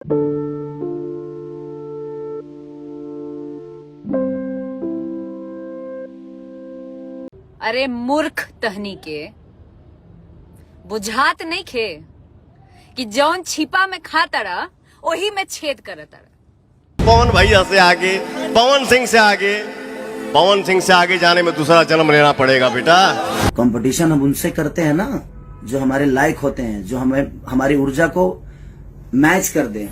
अरे मूर्ख तहनी के बुझात नहीं खे कि जौन छिपा में खाता रहा वही में छेद करता रहा। पवन भैया से आगे, पवन सिंह से आगे, पवन सिंह से आगे जाने में दूसरा जन्म लेना पड़ेगा बेटा। कंपटीशन हम उनसे करते हैं ना जो हमारे लायक होते हैं, जो हमें हमारी ऊर्जा को मैच कर दें।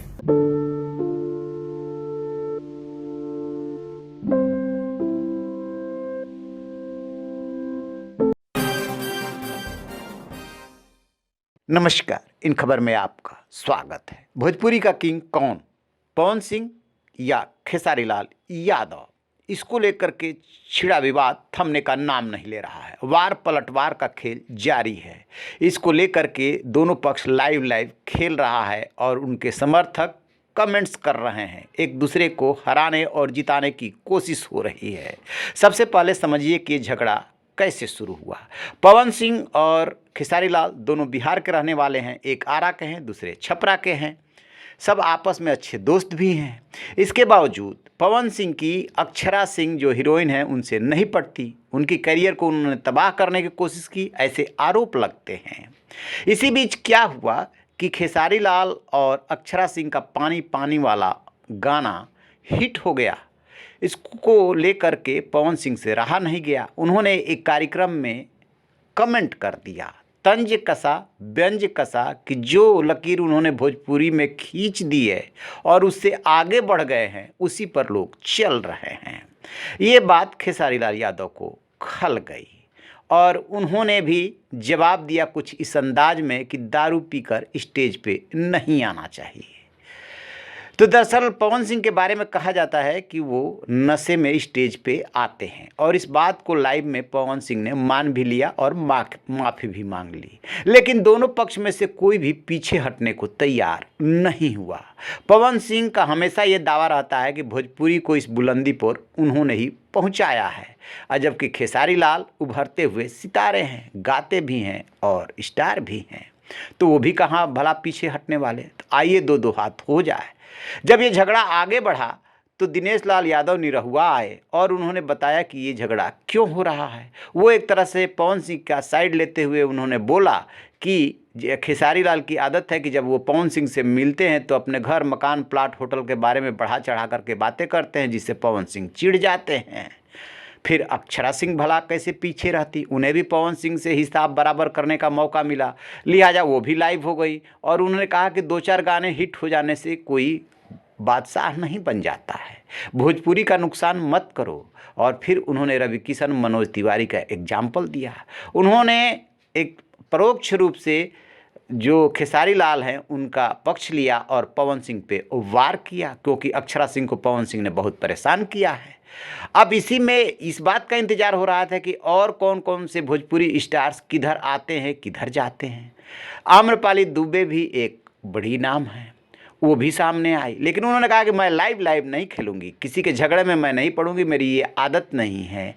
नमस्कार, इन खबर में आपका स्वागत है। भोजपुरी का किंग कौन, पवन सिंह या खेसारी लाल यादव, इसको लेकर के छिड़ा विवाद थमने का नाम नहीं ले रहा है। वार पलटवार का खेल जारी है। इसको लेकर के दोनों पक्ष लाइव खेल रहा है और उनके समर्थक कमेंट्स कर रहे हैं। एक दूसरे को हराने और जिताने की कोशिश हो रही है। सबसे पहले समझिए कि झगड़ा कैसे शुरू हुआ। पवन सिंह और खेसारी लाल दोनों बिहार के रहने वाले हैं। एक आरा के हैं, दूसरे छपरा के हैं। सब आपस में अच्छे दोस्त भी हैं। इसके बावजूद पवन सिंह की अक्षरा सिंह जो हीरोइन है उनसे नहीं पटती। उनकी करियर को उन्होंने तबाह करने की कोशिश की, ऐसे आरोप लगते हैं। इसी बीच क्या हुआ कि खेसारी लाल और अक्षरा सिंह का पानी पानी वाला गाना हिट हो गया। इसको लेकर के पवन सिंह से रहा नहीं गया। उन्होंने एक कार्यक्रम में कमेंट कर दिया, तंज कसा व्यंज कसा, कि जो लकीर उन्होंने भोजपुरी में खींच दी है और उससे आगे बढ़ गए हैं उसी पर लोग चल रहे हैं। ये बात खेसारी लाल यादव को खल गई और उन्होंने भी जवाब दिया कुछ इस अंदाज में कि दारू पीकर स्टेज पे नहीं आना चाहिए। तो दरअसल पवन सिंह के बारे में कहा जाता है कि वो नशे में स्टेज पे आते हैं और इस बात को लाइव में पवन सिंह ने मान भी लिया और माफ़ी भी मांग ली। लेकिन दोनों पक्ष में से कोई भी पीछे हटने को तैयार नहीं हुआ। पवन सिंह का हमेशा ये दावा रहता है कि भोजपुरी को इस बुलंदी पर उन्होंने ही पहुँचाया है, और जबकि खेसारी लाल उभरते हुए सितारे हैं, गाते भी हैं और स्टार भी हैं, तो वो भी कहाँ भला पीछे हटने वाले। तो आइए दो हाथ हो जाए। जब ये झगड़ा आगे बढ़ा तो दिनेश लाल यादव निरहुआ आए और उन्होंने बताया कि ये झगड़ा क्यों हो रहा है। वो एक तरह से पवन सिंह का साइड लेते हुए उन्होंने बोला कि खेसारी लाल की आदत है कि जब वो पवन सिंह से मिलते हैं तो अपने घर, मकान, प्लाट, होटल के बारे में बढ़ा चढ़ा करके बातें करते हैं, जिससे पवन सिंह चिढ़ जाते हैं। फिर अक्षरा सिंह भला कैसे पीछे रहती, उन्हें भी पवन सिंह से हिसाब बराबर करने का मौका मिला, लिहाजा वो भी लाइव हो गई और उन्होंने कहा कि 2-4 गाने हिट हो जाने से कोई बादशाह नहीं बन जाता है, भोजपुरी का नुकसान मत करो। और फिर उन्होंने रवि किशन, मनोज तिवारी का एग्जाम्पल दिया। उन्होंने एक परोक्ष रूप से जो खेसारी लाल हैं उनका पक्ष लिया और पवन सिंह पे वार किया, क्योंकि अक्षरा सिंह को पवन सिंह ने बहुत परेशान किया है। अब इसी में इस बात का इंतजार हो रहा था कि और कौन कौन से भोजपुरी स्टार्स किधर आते हैं किधर जाते हैं। आम्रपाली दुबे भी एक बड़ी नाम है, वो भी सामने आई, लेकिन उन्होंने कहा कि मैं लाइव नहीं खेलूँगी, किसी के झगड़े में मैं नहीं पड़ूंगी, मेरी ये आदत नहीं है।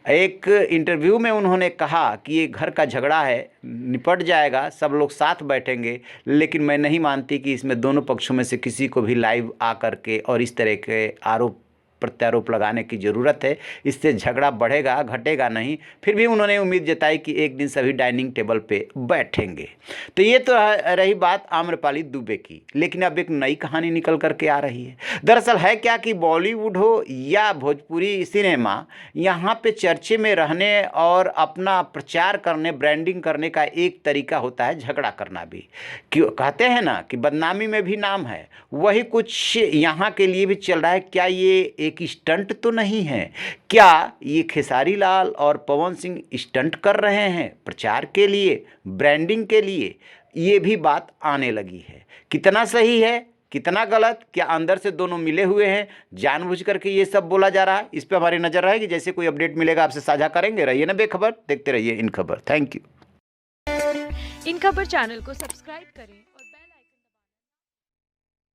एक इंटरव्यू में उन्होंने कहा कि ये घर का झगड़ा है, निपट जाएगा, सब लोग साथ बैठेंगे, लेकिन मैं नहीं मानती कि इसमें दोनों पक्षों में से किसी को भी लाइव आकर के और इस तरह के आरोप प्रत्यारोप लगाने की ज़रूरत है। इससे झगड़ा बढ़ेगा, घटेगा नहीं। फिर भी उन्होंने उम्मीद जताई कि एक दिन सभी डाइनिंग टेबल पे बैठेंगे। तो ये तो रही बात आम्रपाली दुबे की, लेकिन अब एक नई कहानी निकल करके आ रही है। दरअसल है क्या कि बॉलीवुड हो या भोजपुरी सिनेमा, यहाँ पे चर्चे में रहने और अपना प्रचार करने, ब्रांडिंग करने का एक तरीका होता है झगड़ा करना भी। क्यों कहते हैं ना कि बदनामी में भी नाम है, वही कुछ यहाँ के लिए भी चल रहा है। क्या ये एक स्टंट तो नहीं है? क्या ये खेसारी लाल और पवन सिंह स्टंट कर रहे हैं प्रचार के लिए, ब्रांडिंग के लिए? ये भी बात आने लगी है। कितना सही है, कितना गलत, क्या अंदर से दोनों मिले हुए हैं, जानबूझ करके ये सब बोला जा रहा है? इस पे हमारी नज़र रहेगी। जैसे कोई अपडेट मिलेगा आपसे साझा करेंगे। रहिए ना बेखबर, देखते रहिए इन खबर। Thank you. इन खबर चैनल को सब्सक्राइब करें।